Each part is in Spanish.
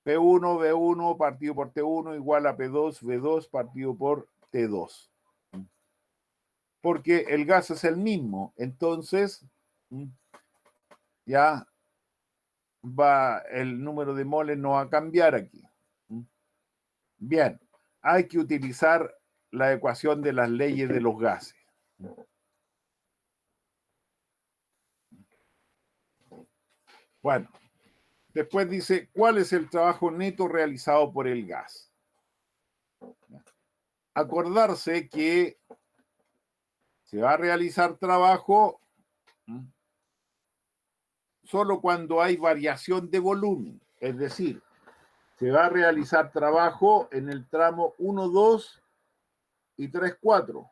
P1, V1 partido por T1 igual a P2, V2 partido por T2. Porque el gas es el mismo, entonces ya el número de moles no va a cambiar aquí. Bien, hay que utilizar la ecuación de las leyes de los gases. Bueno, después dice, ¿cuál es el trabajo neto realizado por el gas? Acordarse que se va a realizar trabajo solo cuando hay variación de volumen, es decir, se va a realizar trabajo en el tramo 1, 2 y 3, 4.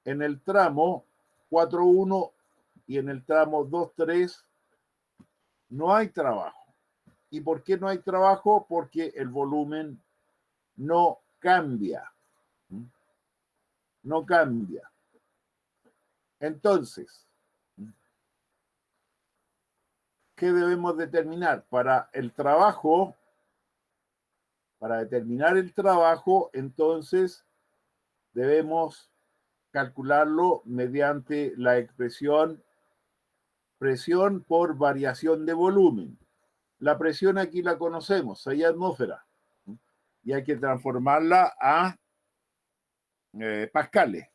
En el tramo 4, 1 y en el tramo 2, 3 no hay trabajo. ¿Y por qué no hay trabajo? Porque el volumen no cambia. No cambia. Entonces, ¿qué debemos determinar? Para determinar el trabajo, entonces debemos calcularlo mediante la expresión presión por variación de volumen. La presión aquí la conocemos, 6 atmósferas, y hay que transformarla a pascales.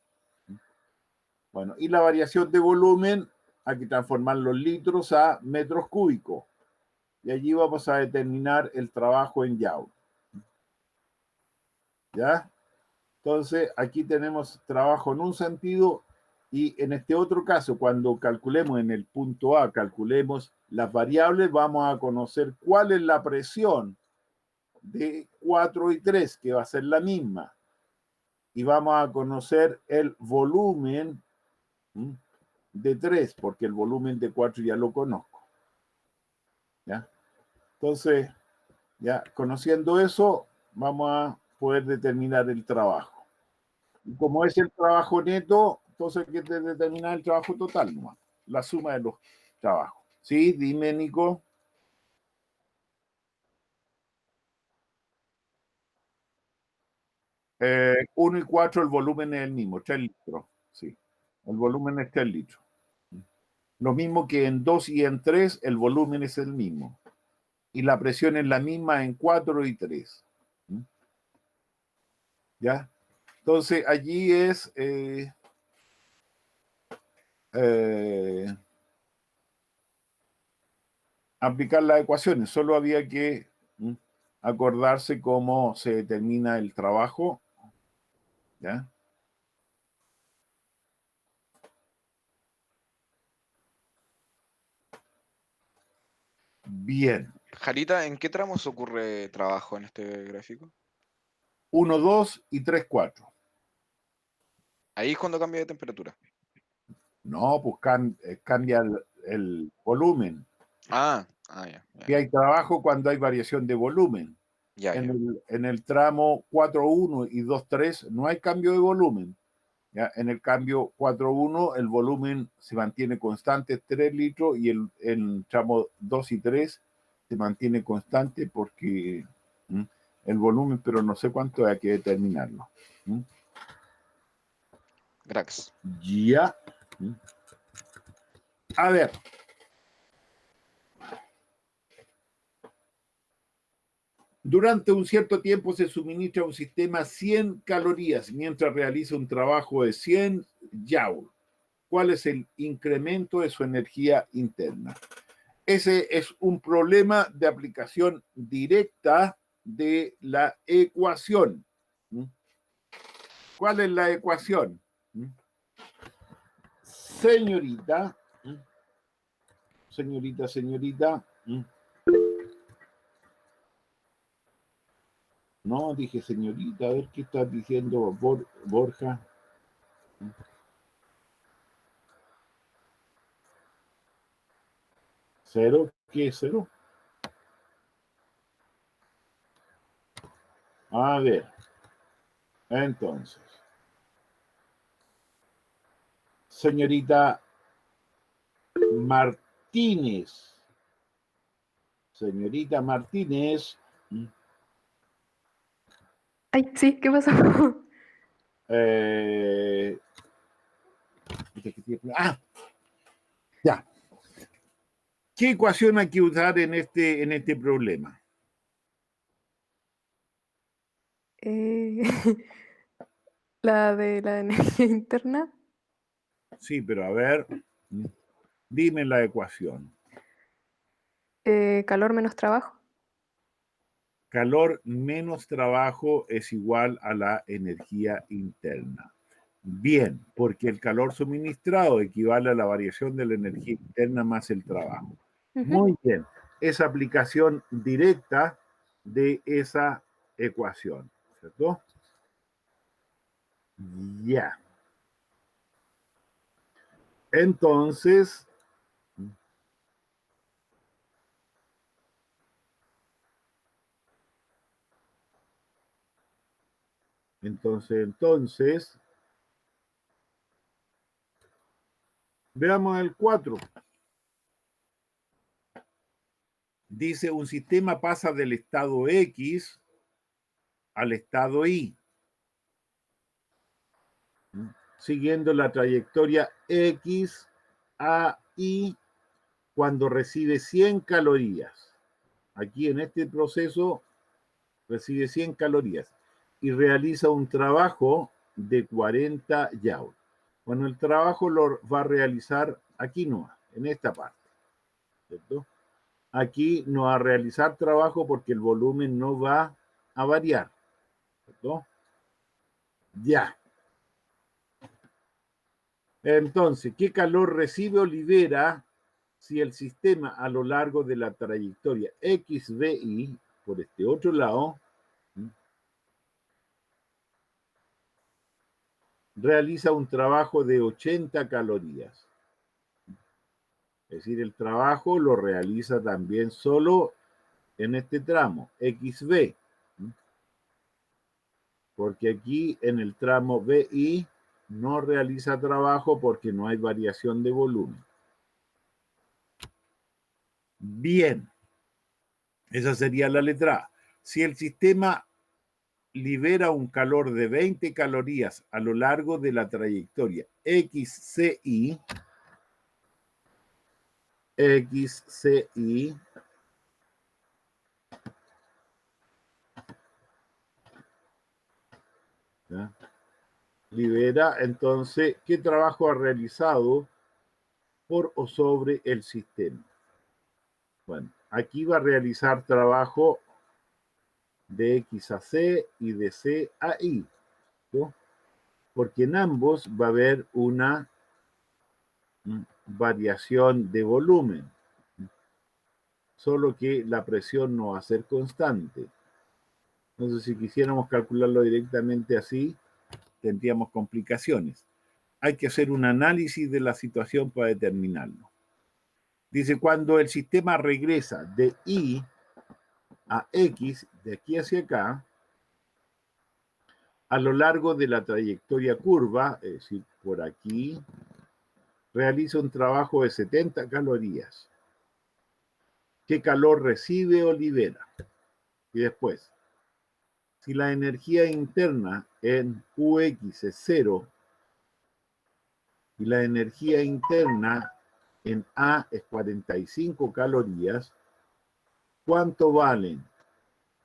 Bueno, y la variación de volumen hay que transformar los litros a metros cúbicos. Y allí vamos a determinar el trabajo en Joule. ¿Ya? Entonces, aquí tenemos trabajo en un sentido y en este otro caso, cuando calculemos en el punto A, calculemos las variables, vamos a conocer cuál es la presión de 4 y 3, que va a ser la misma. Y vamos a conocer el volumen de 3, porque el volumen de 4 ya lo conozco. ¿Ya? Entonces, ya conociendo eso, vamos a poder determinar el trabajo. Y como es el trabajo neto, entonces hay que determinar el trabajo total, ¿no? La suma de los trabajos. Sí, dime, Nico. 1 y 4, el volumen es el mismo, 3 litros. Sí, el volumen es 3 litros. Lo mismo que en 2 y en 3, el volumen es el mismo. Y la presión es la misma en 4 y 3. ¿Ya? Entonces, allí es aplicar las ecuaciones. Solo había que acordarse cómo se determina el trabajo. ¿Ya? Bien. Jarita, ¿en qué tramos ocurre trabajo en este gráfico? 1, 2 y 3, 4. Ahí es cuando cambia de temperatura. No, pues cambia el volumen. Ya, Y hay trabajo cuando hay variación de volumen. ya, ya. En el tramo 4.1 y 2.3 no hay cambio de volumen. ¿Ya? En el cambio 4.1 el volumen se mantiene constante, 3 litros, y el tramo 2 y 3 se mantiene constante porque el volumen, pero no sé cuánto hay que determinarlo. Grax. Ya. A ver. Durante un cierto tiempo se suministra a un sistema 100 calorías mientras realiza un trabajo de 100 joules. ¿Cuál es el incremento de su energía interna? Ese es un problema de aplicación directa de la ecuación. ¿Cuál es la ecuación? Señorita, señorita. No, dije señorita, a ver qué estás diciendo, Borja. ¿Cero? ¿Qué es cero? A ver, entonces, señorita Martínez, Señorita Martínez. Ay, sí, ¿qué pasó? Eh, ya. ¿Qué ecuación hay que usar en este problema? Eh, la de la energía interna. Sí, pero a ver, dime la ecuación. Calor menos trabajo. Calor menos trabajo es igual a la energía interna. Bien, porque el calor suministrado equivale a la variación de la energía interna más el trabajo. Muy bien, es aplicación directa de esa ecuación, ¿cierto? Ya. Entonces, veamos el 4. Dice, un sistema pasa del estado X al estado Y, siguiendo la trayectoria X a Y cuando recibe 100 calorías. Aquí en este proceso recibe 100 calorías y realiza un trabajo de 40 joules. Bueno, el trabajo lo va a realizar aquí no, en esta parte, ¿cierto? Aquí no va a realizar trabajo porque el volumen no va a variar, ¿cierto? Ya. Entonces, ¿qué calor recibe o libera si el sistema a lo largo de la trayectoria XVI, por este otro lado, realiza un trabajo de 80 calorías? Es decir, el trabajo lo realiza también solo en este tramo, XB, porque aquí en el tramo BI no realiza trabajo porque no hay variación de volumen. Bien, esa sería la letra A. Si el sistema libera un calor de 20 calorías a lo largo de la trayectoria XCI, ¿ya? Libera, entonces, ¿qué trabajo ha realizado por o sobre el sistema? Bueno, aquí va a realizar trabajo de X a C y de C a Y, ¿no? Porque en ambos va a haber una variación de volumen, solo que la presión no va a ser constante. Entonces, si quisiéramos calcularlo directamente así, tendríamos complicaciones. Hay que hacer un análisis de la situación para determinarlo. Dice, cuando el sistema regresa de Y a X, de aquí hacia acá, a lo largo de la trayectoria curva, es decir, por aquí, realiza un trabajo de 70 calorías. ¿Qué calor recibe o libera? Y después, si la energía interna en UX es 0 y la energía interna en A es 45 calorías, ¿cuánto valen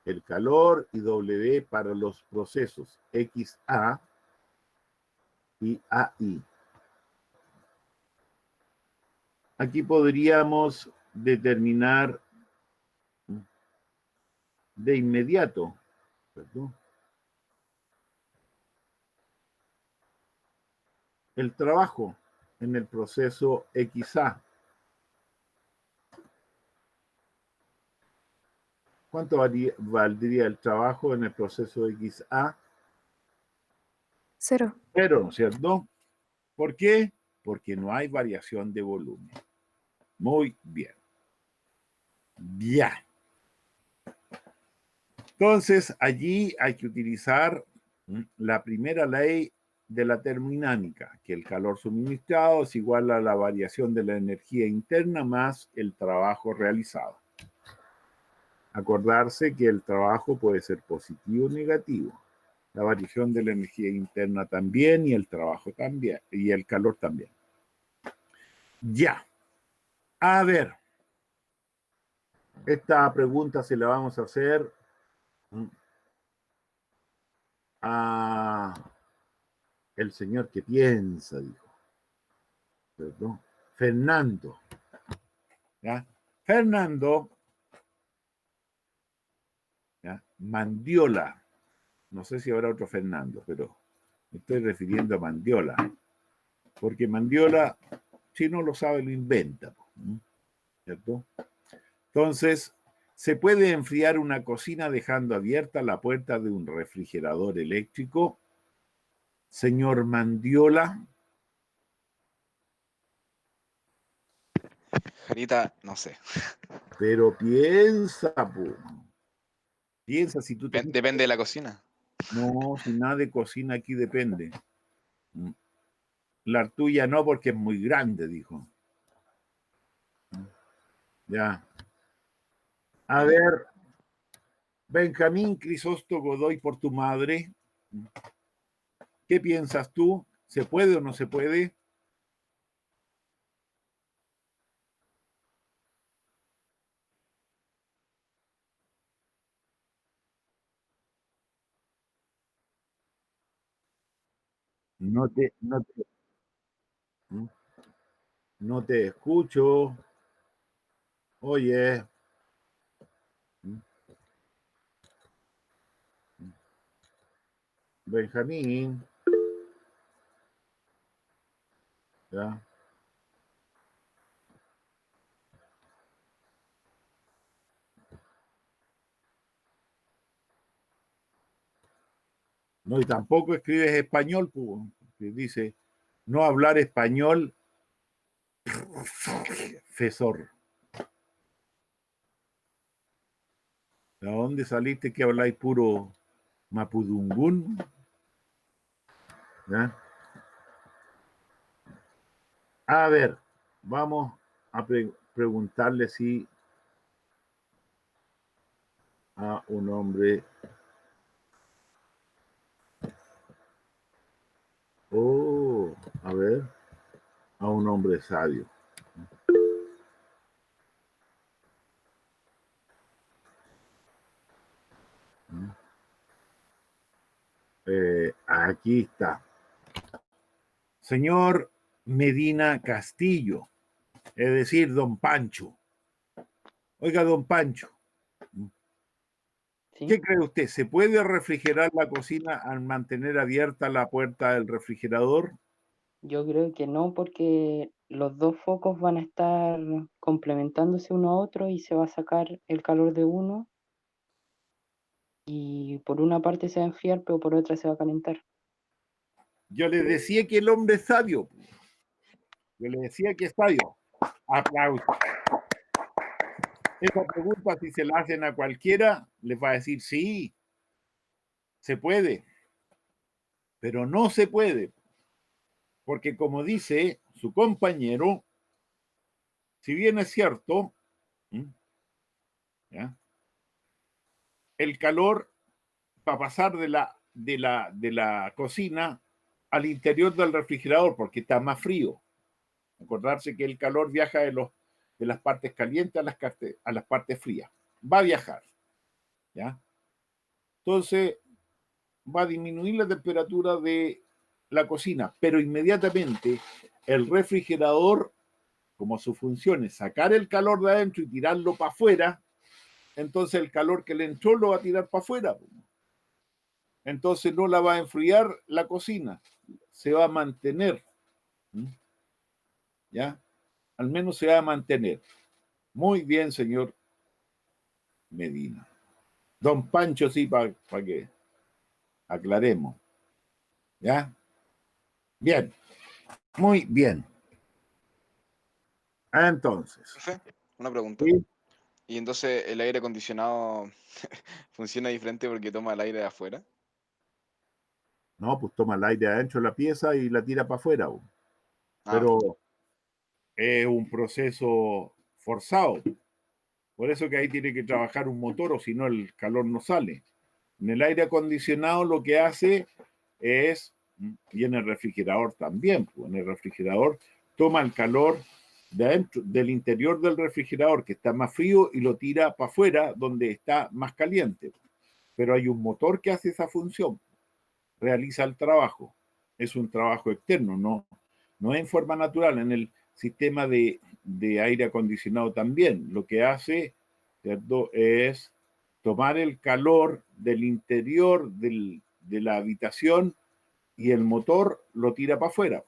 el calor y W para los procesos XA y AI? Aquí podríamos determinar de inmediato, ¿cierto?, el trabajo en el proceso XA. ¿Cuánto valdría el trabajo en el proceso XA? 0. 0, ¿cierto? ¿Por qué? Porque no hay variación de volumen. Muy bien. Ya. Entonces, allí hay que utilizar la primera ley de la termodinámica, que el calor suministrado es igual a la variación de la energía interna más el trabajo realizado. Acordarse que el trabajo puede ser positivo o negativo. La variación de la energía interna también y el trabajo también y el calor también. Ya. A ver. Esta pregunta se la vamos a hacer a el señor que piensa, dijo. ¿Perdón? Fernando. ¿Ya? Fernando, ¿ya? Mandiola. No sé si habrá otro Fernando, pero me estoy refiriendo a Mandiola. Porque Mandiola, si no lo sabe, lo inventa. ¿Cierto? Entonces, ¿se puede enfriar una cocina dejando abierta la puerta de un refrigerador eléctrico? Señor Mandiola. Jarita, no sé. Pero piensa, po. Piensa si tú te... Depende de la cocina. No, si nada de cocina aquí depende. La tuya no, porque es muy grande, dijo. Ya. A ver, Benjamín Crisóstomo Godoy por tu madre. ¿Qué piensas tú? ¿Se puede o no se puede? No te escucho. Oye. Benjamín. ¿Ya? No, y tampoco escribes español, pues, que dice no hablar español, fesor. ¿De dónde saliste que habláis puro mapudungún? ¿Ya? A ver, vamos a preguntarle si a un hombre. Oh, a ver, a un hombre sabio. Aquí está. Señor Medina Castillo, es decir, don Pancho. Oiga, don Pancho, ¿qué ¿Sí? cree usted? ¿Se puede refrigerar la cocina al mantener abierta la puerta del refrigerador? Yo creo que no, porque los dos focos van a estar complementándose uno a otro y se va a sacar el calor de uno y por una parte se va a enfriar, pero por otra se va a calentar. Yo le decía que el hombre es sabio. Yo le decía que es sabio. Aplausos. Esa pregunta, si se la hacen a cualquiera, les va a decir sí, se puede, pero no se puede, porque como dice su compañero, si bien es cierto, ¿ya? El calor va a pasar de la cocina al interior del refrigerador porque está más frío. Acordarse que el calor viaja de las partes calientes a las partes frías. Va a viajar. ¿Ya? Entonces, va a disminuir la temperatura de la cocina, pero inmediatamente el refrigerador, como su función es sacar el calor de adentro y tirarlo para afuera, entonces el calor que le entró lo va a tirar para afuera. Entonces no la va a enfriar la cocina, se va a mantener. ¿Ya? Al menos se va a mantener. Muy bien, señor Medina. Don Pancho, sí, para que aclaremos. ¿Ya? Bien, muy bien. Entonces, Jefe, una pregunta. ¿sí? ¿Y entonces el aire acondicionado funciona diferente porque toma el aire de afuera? No, pues toma el aire adentro de la pieza y la tira para afuera. Ah, Pero es un proceso forzado, Por eso que ahí tiene que trabajar un motor, o si no el calor no sale. En el aire acondicionado lo que hace es, y en el refrigerador también, pues en el refrigerador toma el calor de adentro, del interior del refrigerador, que está más frío, y lo tira para afuera, donde está más caliente. Pero hay un motor que hace esa función, realiza el trabajo. Es un trabajo externo, no es en forma natural. En el sistema de aire acondicionado también, lo que hace, ¿cierto?, es tomar el calor del interior de la habitación y el motor lo tira para afuera.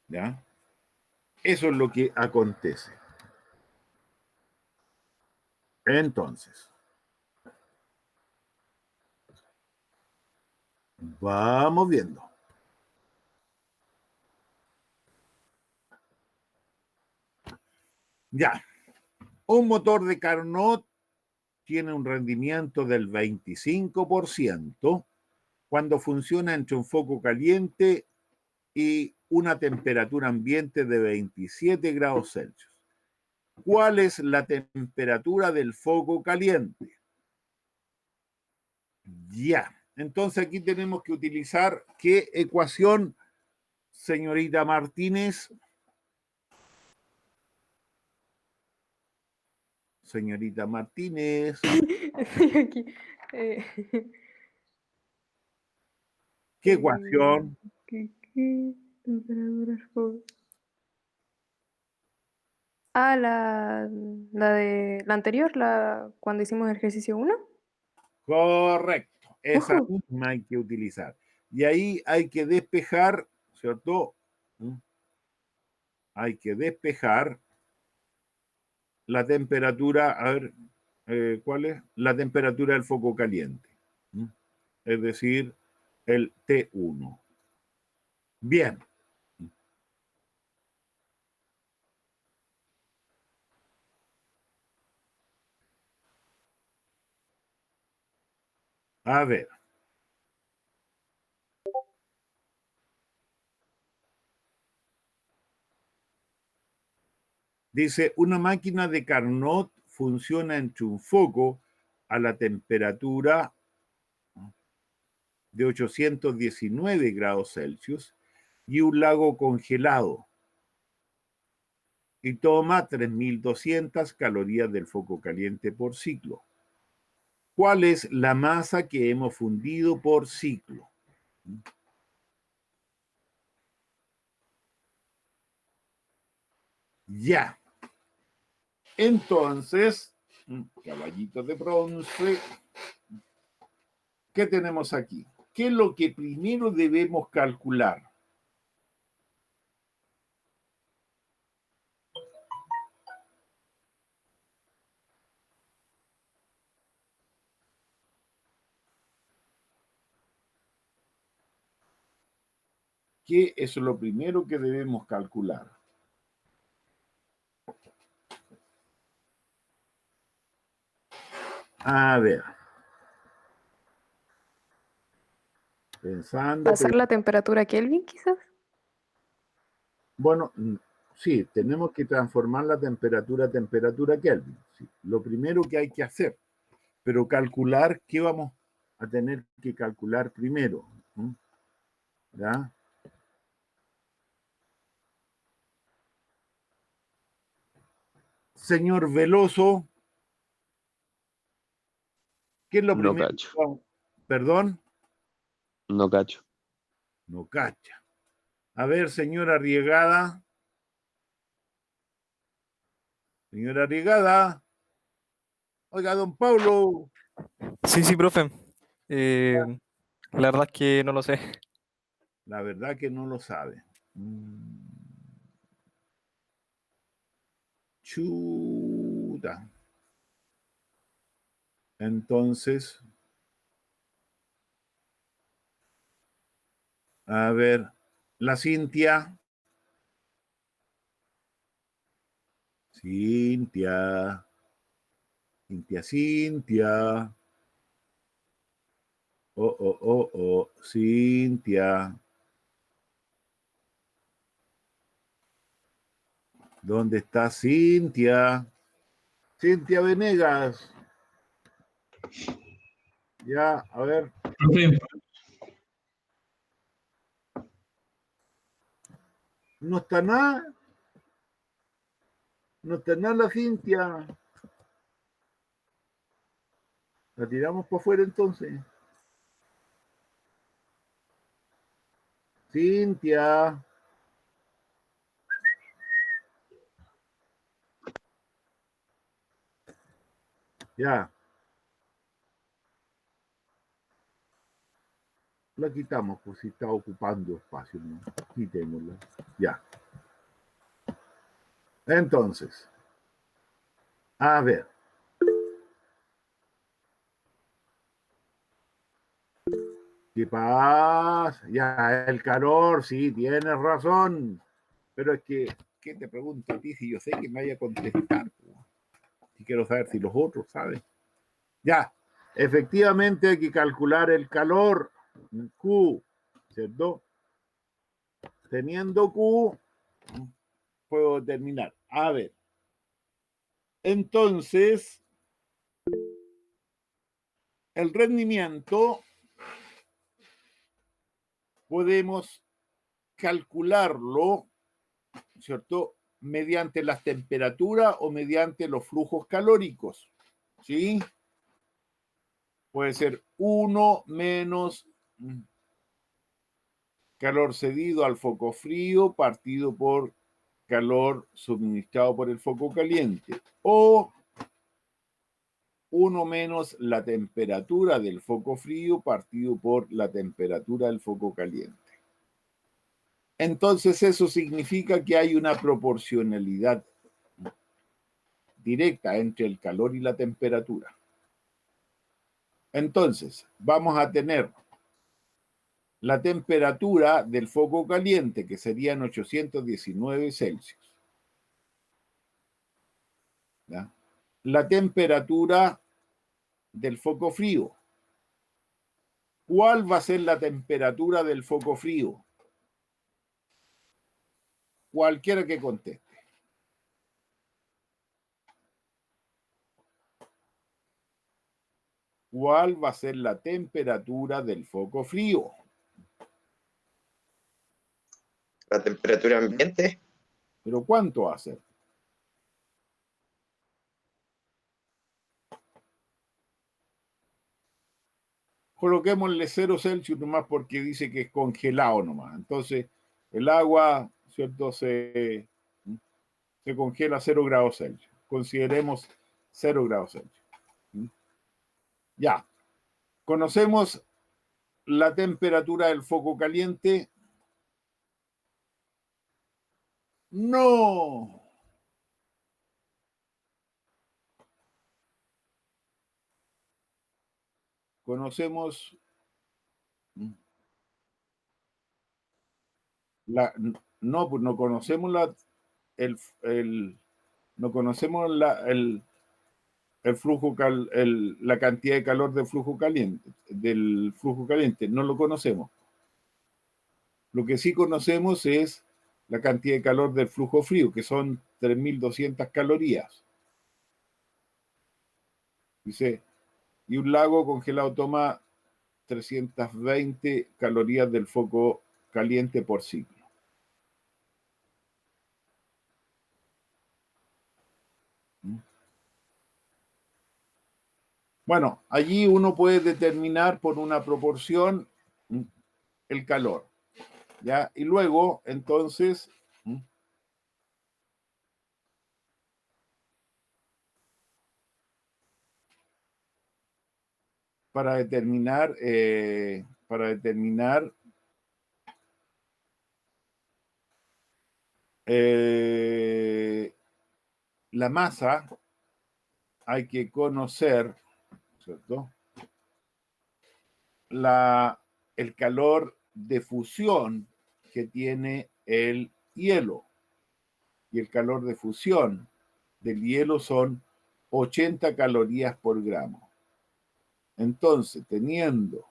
¿Ya? Eso es lo que acontece. Entonces, vamos viendo. Ya, un motor de Carnot tiene un rendimiento del 25% cuando funciona entre un foco caliente y una temperatura ambiente de 27 grados Celsius. ¿Cuál es la temperatura del foco caliente? Ya. Entonces aquí tenemos que utilizar ¿qué ecuación, señorita Martínez? Señorita Martínez. Estoy aquí. Eh, ¿Qué ecuación? ¿qué temperatura del fuego? Ah, la anterior, cuando hicimos el ejercicio 1. Correcto. Esa Ujú. misma hay que utilizar. Y ahí hay que despejar, ¿cierto? Hay que despejar la temperatura, a ver, ¿cuál es? La temperatura del foco caliente. Es decir, el T1. Bien. A ver. Dice, una máquina de Carnot funciona entre un foco a la temperatura de 819 grados Celsius y un lago congelado y toma 3.200 calorías del foco caliente por ciclo. ¿Cuál es la masa que hemos fundido por ciclo? Ya. Entonces, caballitos de bronce, ¿qué tenemos aquí? ¿Qué es lo que primero debemos calcular? ¿Qué es lo primero que debemos calcular? A ver. Pensando. ¿Pasar la temperatura Kelvin, quizás? Bueno, sí, tenemos que transformar la temperatura a temperatura Kelvin. Sí, lo primero que hay que hacer, pero calcular, ¿qué vamos a tener que calcular primero? ¿Ya? Señor Veloso, ¿qué es lo No primero? cacho, ¿Perdón? no cacho. No cacha. A ver, señora Arriegada. Señora Arriegada. Oiga, don Pablo. Sí, sí, profe. La verdad es que no lo sé. La verdad que no lo sabe. Chuta. Entonces, a ver, la Cintia. Cintia. Cintia, Cintia. Oh, oh, oh, oh. Cintia. ¿Dónde está Cintia? Cintia Venegas. Ya, a ver. Profe, No está nada. No está nada la Cintia. La tiramos para afuera entonces. Cintia. Ya. La quitamos, pues si está ocupando espacio, ¿no? Quitémosla. Ya. Entonces, a ver. ¿Qué pasa? Ya, el calor, sí, tienes razón. Pero es que, ¿qué te pregunto a ti si yo sé que me vaya a contestar? Y quiero saber si los otros saben. Ya, efectivamente hay que calcular el calor, Q, ¿cierto? Teniendo Q, puedo terminar. A ver, entonces, el rendimiento podemos calcularlo, ¿cierto? Mediante las temperaturas o mediante los flujos calóricos, ¿sí? Puede ser 1 menos calor cedido al foco frío partido por calor suministrado por el foco caliente, o 1 menos la temperatura del foco frío partido por la temperatura del foco caliente. Entonces eso significa que hay una proporcionalidad directa entre el calor y la temperatura. Entonces, vamos a tener la temperatura del foco caliente, que serían 819 Celsius. ¿Ya? La temperatura del foco frío. ¿Cuál va a ser la temperatura del foco frío? Cualquiera que conteste. ¿Cuál va a ser la temperatura del foco frío? La temperatura ambiente, ¿Pero cuánto va a ser? Coloquémosle 0 Celsius nomás porque dice que es congelado nomás. Entonces, el agua, ¿cierto? Se congela a 0 grados Celsius. Consideremos 0 grados Celsius. Ya. Conocemos la temperatura del foco caliente. No. Conocemos no, pues no conocemos no conocemos el flujo la cantidad de calor del flujo caliente, no lo conocemos. Lo que sí conocemos es la cantidad de calor del flujo frío, que son 3.200 calorías. Dice, y un lago congelado toma 320 calorías del foco caliente por ciclo. Bueno, allí uno puede determinar por una proporción el calor, ¿ya? Y luego, entonces, para determinar la masa, hay que conocer, ¿cierto? El calor de fusión que tiene el hielo. Y el calor de fusión del hielo son 80 calorías por gramo. Entonces, teniendo,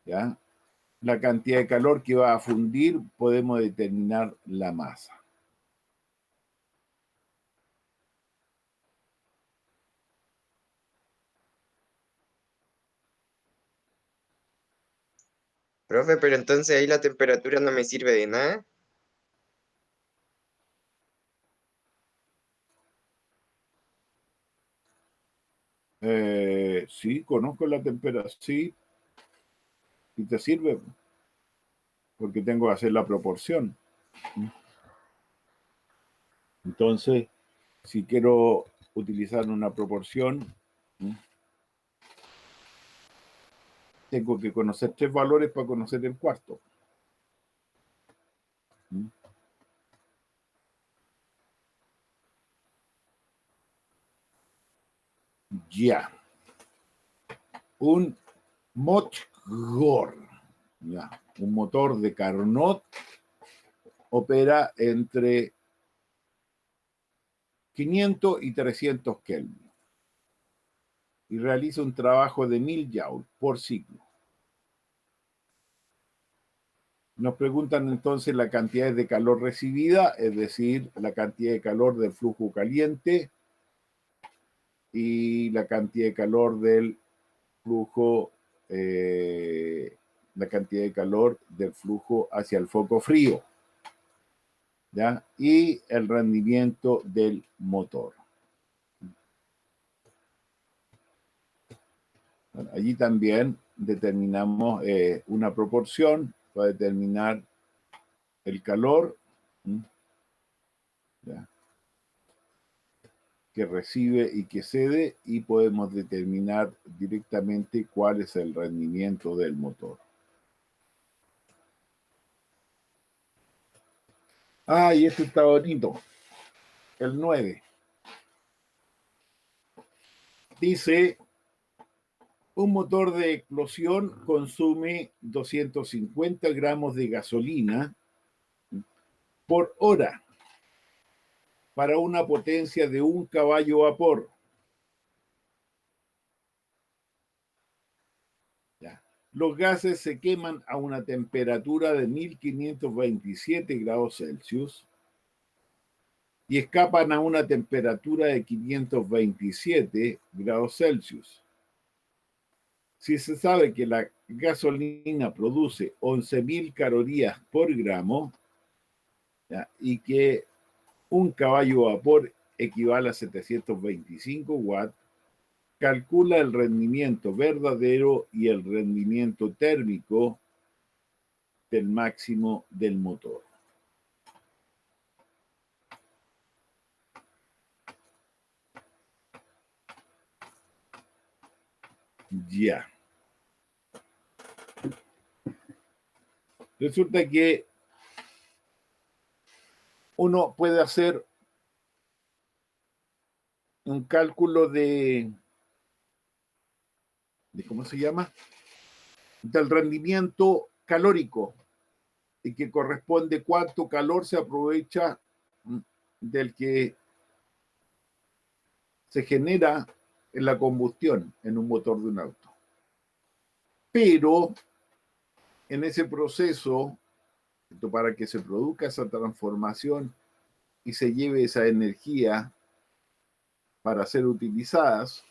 ¿ya?, la cantidad de calor que va a fundir, podemos determinar la masa. Profe, pero entonces ahí la temperatura no me sirve de nada. Sí, conozco la temperatura, sí, y te sirve, porque tengo que hacer la proporción. Entonces, si quiero utilizar una proporción, tengo que conocer 3 valores para conocer el cuarto. Ya. Un motor, ya, un motor de Carnot opera entre 500 y 300 Kelvin y realiza un trabajo de 1000 joules por ciclo. Nos preguntan entonces la cantidad de calor recibida, es decir, la cantidad de calor del flujo caliente y la cantidad de calor del flujo, la cantidad de calor del flujo hacia el foco frío, ¿ya? Y el rendimiento del motor. Bueno, allí también determinamos una proporción para determinar el calor, ¿ya?, que recibe y que cede, y podemos determinar directamente cuál es el rendimiento del motor. Ah, y este está bonito, el 9. Dice, un motor de explosión consume 250 gramos de gasolina por hora para una potencia de 1 caballo vapor. Ya. Los gases se queman a una temperatura de 1527 grados Celsius y escapan a una temperatura de 527 grados Celsius. Si se sabe que la gasolina produce 11.000 calorías por gramo, ¿ya?, y que 1 caballo vapor equivale a 725 watts, calcula el rendimiento verdadero y el rendimiento térmico del máximo del motor. Ya. Resulta que uno puede hacer un cálculo de ¿cómo se llama? Del rendimiento calórico, y que corresponde cuánto calor se aprovecha del que se genera en la combustión en un motor de un auto. Pero en ese proceso, para que se produzca esa transformación y se lleve esa energía para ser utilizadas,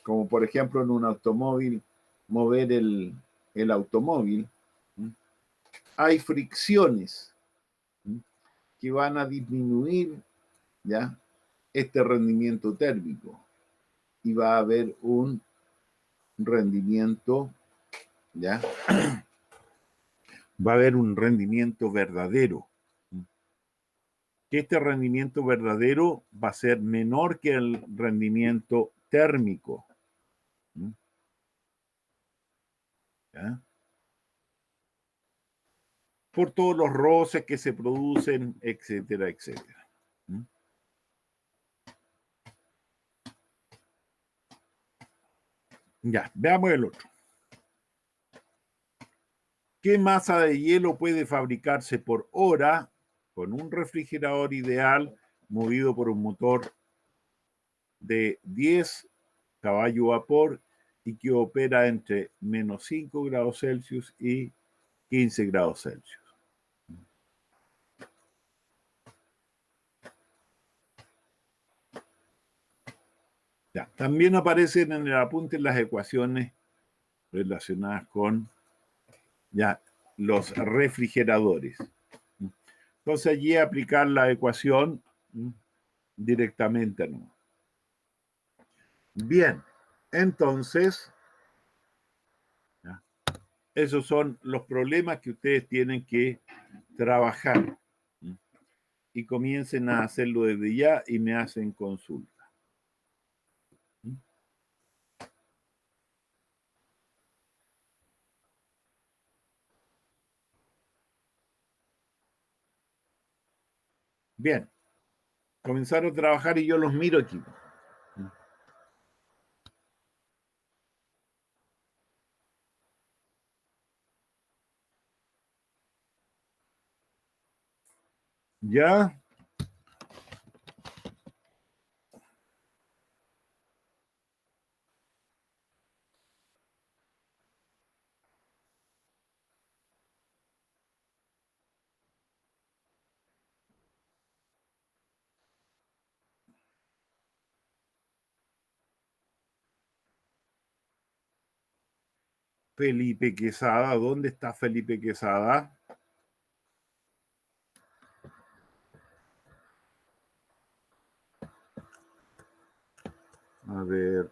como por ejemplo en un automóvil, mover el automóvil, hay fricciones que van a disminuir, ¿ya?, este rendimiento térmico, y va a haber un rendimiento, ¿ya? Va a haber un rendimiento verdadero. Que este rendimiento verdadero va a ser menor que el rendimiento térmico. ¿Ya? Por todos los roces que se producen, etcétera, etcétera. Ya, veamos el otro. ¿Qué masa de hielo puede fabricarse por hora con un refrigerador ideal movido por un motor de 10 caballos vapor y que opera entre menos 5 grados Celsius y 15 grados Celsius? Ya, también aparecen en el apunte las ecuaciones relacionadas con, ya, los refrigeradores. Entonces allí aplicar la ecuación directamente, ¿no? Bien, entonces, ¿ya? Esos son los problemas que ustedes tienen que trabajar. Y comiencen a hacerlo desde ya y me hacen consulta. Bien, comenzaron a trabajar y yo los miro aquí. ¿Ya? Felipe Quesada, ¿dónde está Felipe Quesada? A ver.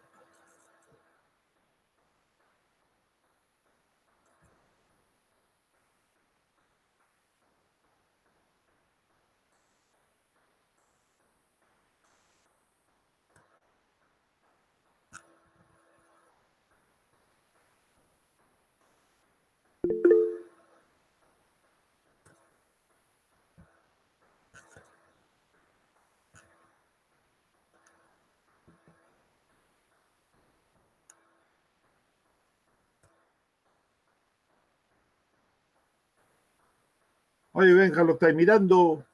Oye, Benja, ¿lo estáis mirando?